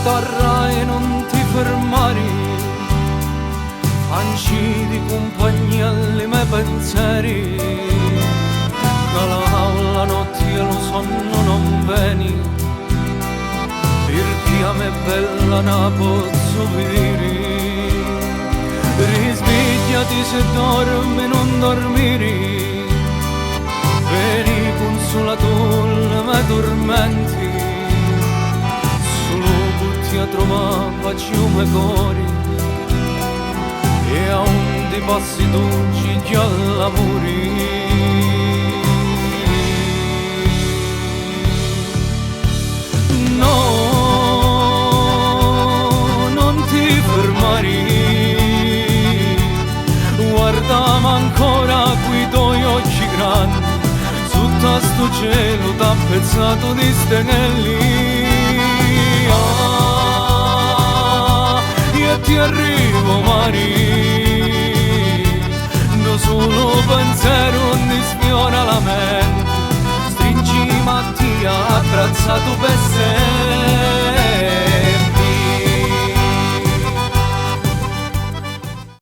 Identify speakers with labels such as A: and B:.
A: terra e non ti fermare, anzi di compagnia alle miei pensieri, che la notte e lo sonno non vieni, perché a me bella non posso vedere. Risvegliati se dormi non dormire, veni consolatore me tormenti, solo butti a trovare pace come cori, e a onde passi tu ci all'amore. No, non ti fermare, guardami ancora qui tuoi occhi grandi, sotto sto cielo tappezzato di stelle. Io ti arrivo mari, no solo pensiero mi sfiora la mente, stringi Mattia abbracciato per sé.